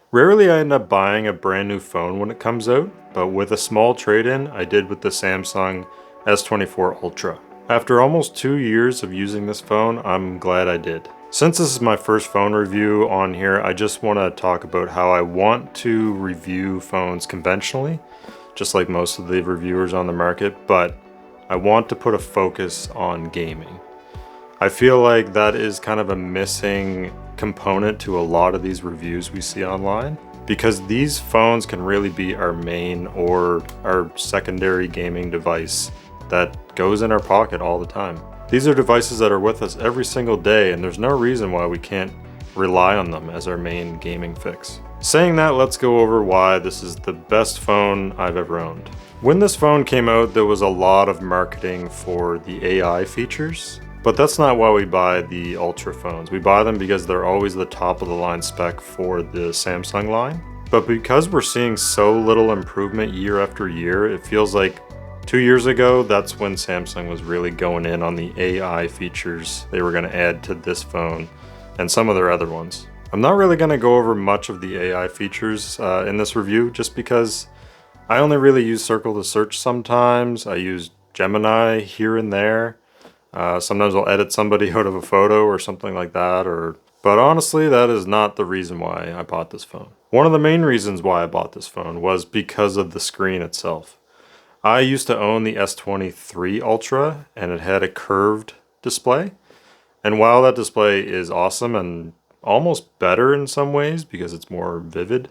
Rarely I end up buying a brand new phone when it comes out, but with a small trade-in, I did with the Samsung S24 Ultra. After almost 2 years of using this phone, I'm glad I did. Since this is my first phone review on here, I just want to talk about how I want to review phones conventionally, just like most of the reviewers on the market, but I want to put a focus on gaming. I feel like that is kind of a missing component to a lot of these reviews we see online, because these phones can really be our main or our secondary gaming device that goes in our pocket all the time. These are devices that are with us every single day, and there's no reason why we can't rely on them as our main gaming fix. Saying that, let's go over why this is the best phone I've ever owned. When this phone came out, there was a lot of marketing for the AI features. But that's not why we buy the Ultra phones. We buy them because they're always the top of the line spec for the Samsung line. But because we're seeing so little improvement year after year, it feels like 2 years ago, that's when Samsung was really going in on the AI features they were going to add to this phone and some of their other ones. I'm not really going to go over much of the AI features in this review just because I only really use Circle to search sometimes. I use Gemini here and there. Sometimes I'll edit somebody out of a photo or something like that, but honestly, that is not the reason why I bought this phone. One of the main reasons why I bought this phone was because of the screen itself. I used to own the S23 Ultra, and it had a curved display. And while that display is awesome and almost better in some ways because it's more vivid,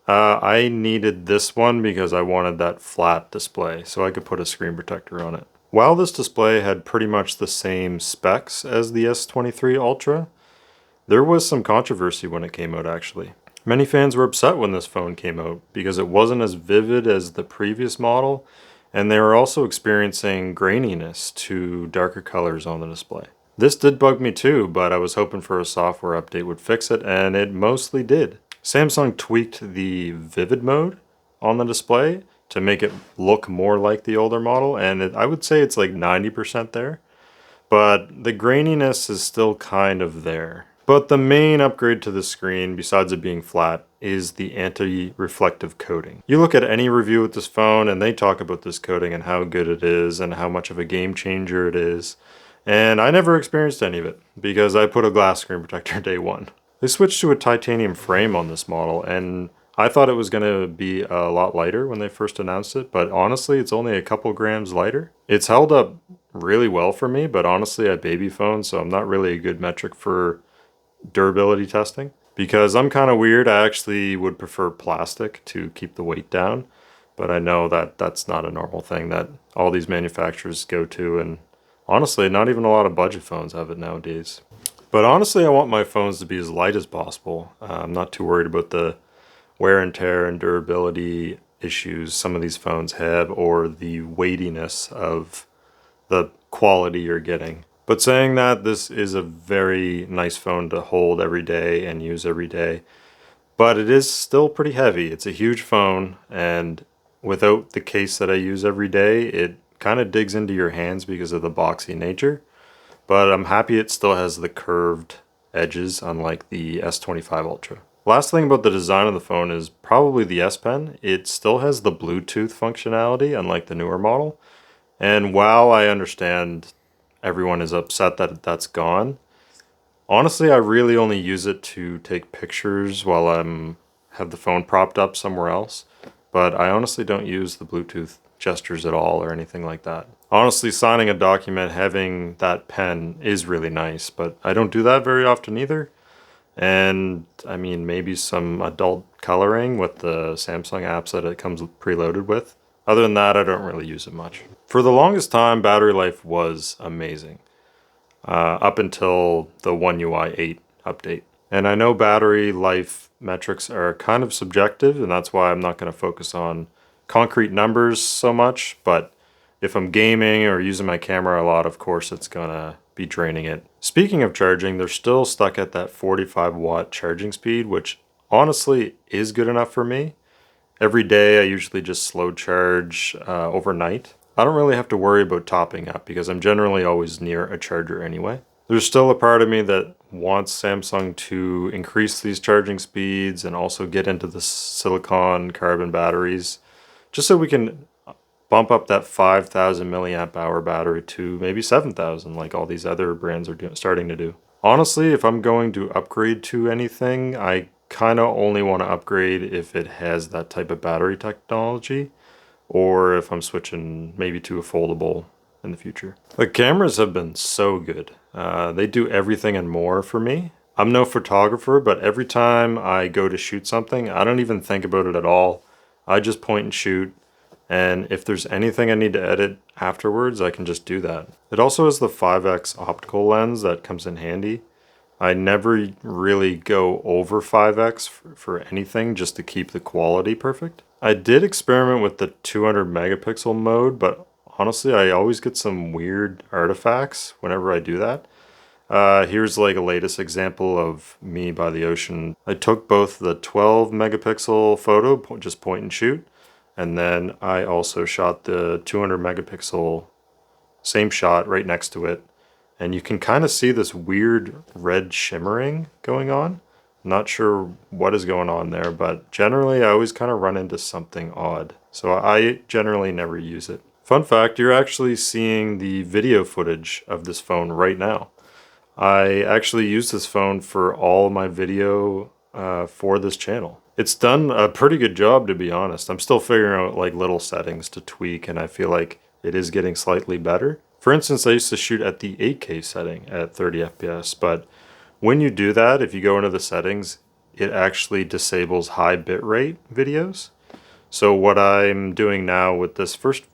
I needed this one because I wanted that flat display so I could put a screen protector on it. While this display had pretty much the same specs as the S23 Ultra, there was some controversy when it came out actually. Many fans were upset when this phone came out because it wasn't as vivid as the previous model, and they were also experiencing graininess to darker colors on the display. This did bug me too, but I was hoping for a software update would fix it, and it mostly did. Samsung tweaked the vivid mode on the display to make it look more like the older model, and I would say it's like 90% there, but the graininess is still kind of there. But the main upgrade to the screen, besides it being flat, is the anti-reflective coating. You look at any review with this phone and they talk about this coating and how good it is and how much of a game changer it is, and I never experienced any of it because I put a glass screen protector day one. They switched to a titanium frame on this model, and I thought it was going to be a lot lighter when they first announced it, but honestly, it's only a couple grams lighter. It's held up really well for me, but honestly, I baby phone, so I'm not really a good metric for durability testing. Because I'm kind of weird, I actually would prefer plastic to keep the weight down, but I know that that's not a normal thing that all these manufacturers go to, and honestly, not even a lot of budget phones have it nowadays. But honestly, I want my phones to be as light as possible. I'm not too worried about the wear and tear and durability issues some of these phones have, or the weightiness of the quality you're getting. But saying that, this is a very nice phone to hold every day and use every day, but it is still pretty heavy. It's a huge phone, and without the case that I use every day, it kind of digs into your hands because of the boxy nature. But I'm happy it still has the curved edges, unlike the S25 Ultra. Last thing about the design of the phone is probably the S Pen. It still has the Bluetooth functionality, unlike the newer model. And while I understand everyone is upset that that's gone, honestly, I really only use it to take pictures while have the phone propped up somewhere else. But I honestly don't use the Bluetooth gestures at all or anything like that. Honestly, signing a document, having that pen is really nice, but I don't do that very often either. And I mean, maybe some adult coloring with the Samsung apps that it comes preloaded with. Other than that, I don't really use it much. For the longest time, battery life was amazing, up until the One UI 8 update. And I know battery life metrics are kind of subjective, and that's why I'm not going to focus on concrete numbers so much, but if I'm gaming or using my camera a lot, of course it's gonna be draining it. Speaking of charging, they're still stuck at that 45 watt charging speed, which honestly is good enough for me. Every day I usually just slow charge overnight. I don't really have to worry about topping up because I'm generally always near a charger anyway. There's still a part of me that wants Samsung to increase these charging speeds and also get into the silicon carbon batteries, just so we can bump up that 5,000 milliamp hour battery to maybe 7,000 like all these other brands are starting to do. Honestly, if I'm going to upgrade to anything, I kind of only want to upgrade if it has that type of battery technology, or if I'm switching maybe to a foldable in the future. The cameras have been so good. They do everything and more for me. I'm no photographer, but every time I go to shoot something, I don't even think about it at all. I just point and shoot. And if there's anything I need to edit afterwards, I can just do that. It also has the 5x optical lens that comes in handy. I never really go over 5x for anything, just to keep the quality perfect. I did experiment with the 200 megapixel mode, but honestly, I always get some weird artifacts whenever I do that. Here's like a latest example of me by the ocean. I took both the 12 megapixel photo, just point and shoot, and then I also shot the 200 megapixel, same shot right next to it. And you can kind of see this weird red shimmering going on. Not sure what is going on there, but generally I always kind of run into something odd. So I generally never use it. Fun fact, you're actually seeing the video footage of this phone right now. I actually use this phone for all my video for this channel. It's done a pretty good job, to be honest. I'm still figuring out like little settings to tweak, and I feel like it is getting slightly better. For instance, I used to shoot at the 8K setting at 30 FPS, but when you do that, if you go into the settings, it actually disables high bitrate videos. So what I'm doing now with this first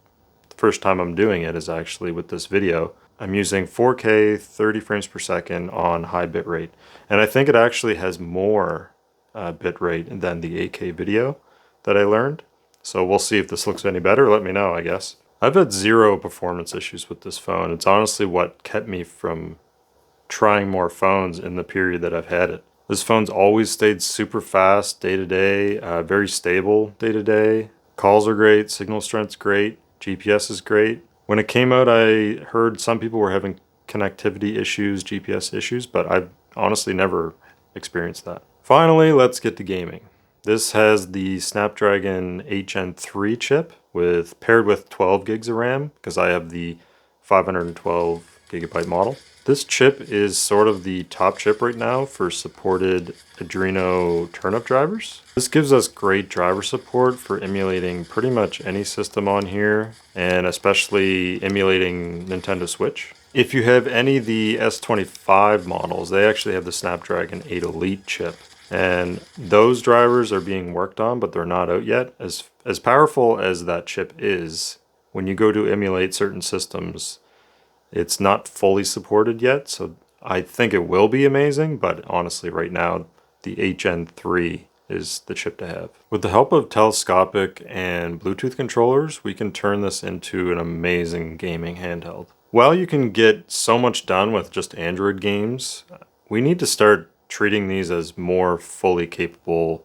time I'm doing it is actually with this video. I'm using 4K 30 frames per second on high bitrate, and I think it actually has more bitrate than the 8K video that I learned. So we'll see if this looks any better. Let me know, I guess. I've had zero performance issues with this phone. It's honestly what kept me from trying more phones in the period that I've had it. This phone's always stayed super fast day to day, very stable day to day. Calls are great, signal strength's great, GPS is great. When it came out, I heard some people were having connectivity issues, GPS issues, but I've honestly never experienced that. Finally, let's get to gaming. This has the Snapdragon 8 Gen 3 chip paired with 12 gigs of RAM, because I have the 512 gigabyte model. This chip is sort of the top chip right now for supported Adreno turnip drivers. This gives us great driver support for emulating pretty much any system on here, and especially emulating Nintendo Switch. If you have any of the S25 models, they actually have the Snapdragon 8 Elite chip. And those drivers are being worked on, but they're not out yet. As powerful as that chip is, when you go to emulate certain systems, it's not fully supported yet. So I think it will be amazing, but honestly right now, the 8 Gen 3 is the chip to have. With the help of telescopic and Bluetooth controllers, we can turn this into an amazing gaming handheld. While you can get so much done with just Android games, we need to start treating these as more fully capable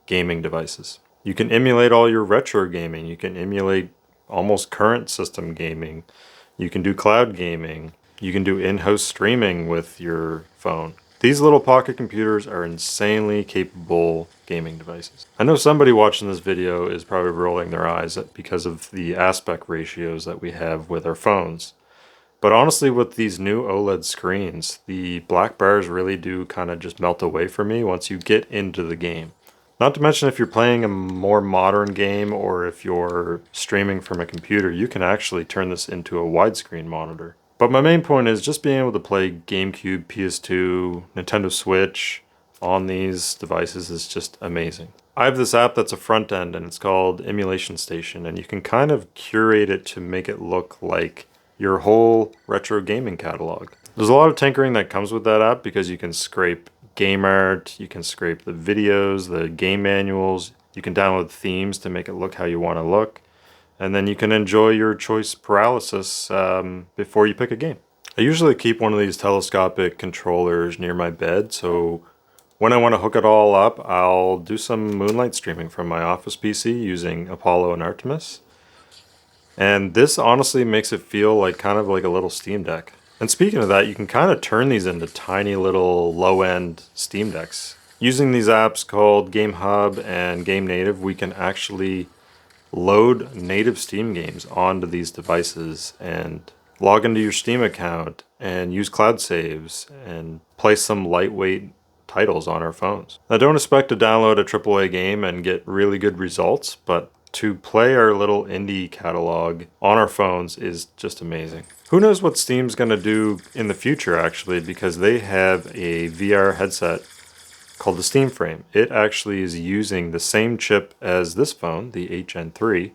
gaming devices. You can emulate all your retro gaming, you can emulate almost current system gaming, you can do cloud gaming, you can do in-house streaming with your phone. These little pocket computers are insanely capable gaming devices. I know somebody watching this video is probably rolling their eyes because of the aspect ratios that we have with our phones. But honestly, with these new OLED screens, the black bars really do kind of just melt away for me once you get into the game. Not to mention if you're playing a more modern game or if you're streaming from a computer, you can actually turn this into a widescreen monitor. But my main point is just being able to play GameCube, PS2, Nintendo Switch on these devices is just amazing. I have this app that's a front end and it's called Emulation Station, and you can kind of curate it to make it look like your whole retro gaming catalog. There's a lot of tinkering that comes with that app because you can scrape game art, you can scrape the videos, the game manuals, you can download themes to make it look how you want to look, and then you can enjoy your choice paralysis before you pick a game. I usually keep one of these telescopic controllers near my bed, so when I want to hook it all up, I'll do some moonlight streaming from my office PC using Apollo and Artemis. And this honestly makes it feel like kind of like a little Steam Deck. And speaking of that, you can kind of turn these into tiny little low-end Steam Decks. Using these apps called Game Hub and Game Native, we can actually load native Steam games onto these devices and log into your Steam account and use cloud saves and play some lightweight titles on our phones. Now, don't expect to download a AAA game and get really good results, but to play our little indie catalog on our phones is just amazing. Who knows what Steam's going to do in the future, actually, because they have a VR headset called the Steam Frame. It actually is using the same chip as this phone, the HN3,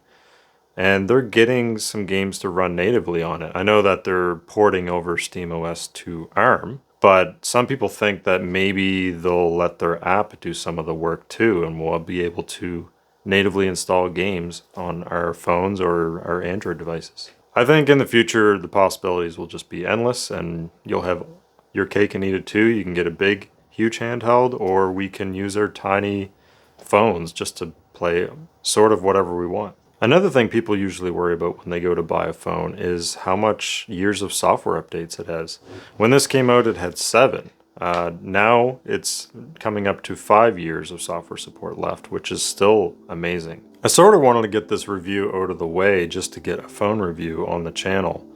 and they're getting some games to run natively on it. I know that they're porting over SteamOS to ARM, but some people think that maybe they'll let their app do some of the work too, and we'll be able to natively install games on our phones or our Android devices. I think in the future the possibilities will just be endless, and you'll have your cake and eat it too. You can get a big, huge handheld, or we can use our tiny phones just to play sort of whatever we want. Another thing people usually worry about when they go to buy a phone is how much years of software updates it has. When this came out, it had 7. Now it's coming up to 5 years of software support left, which is still amazing. I sort of wanted to get this review out of the way just to get a phone review on the channel.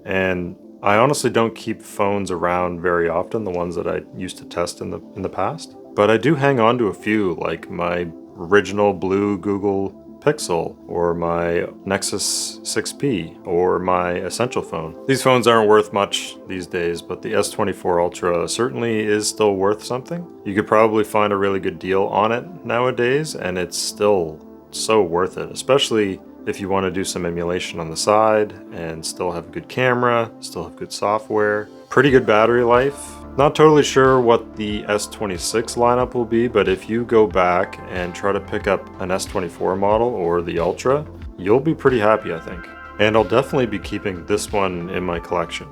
And I honestly don't keep phones around very often, the ones that I used to test in the past. But I do hang on to a few, like my original blue Google Pixel, or my Nexus 6P, or my Essential phone. These phones aren't worth much these days, but the S24 Ultra certainly is still worth something. You could probably find a really good deal on it nowadays, and it's still so worth it, especially if you want to do some emulation on the side and still have a good camera, still have good software, pretty good battery life. Not totally sure what the S26 lineup will be, but if you go back and try to pick up an S24 model or the Ultra, you'll be pretty happy, I think. And I'll definitely be keeping this one in my collection.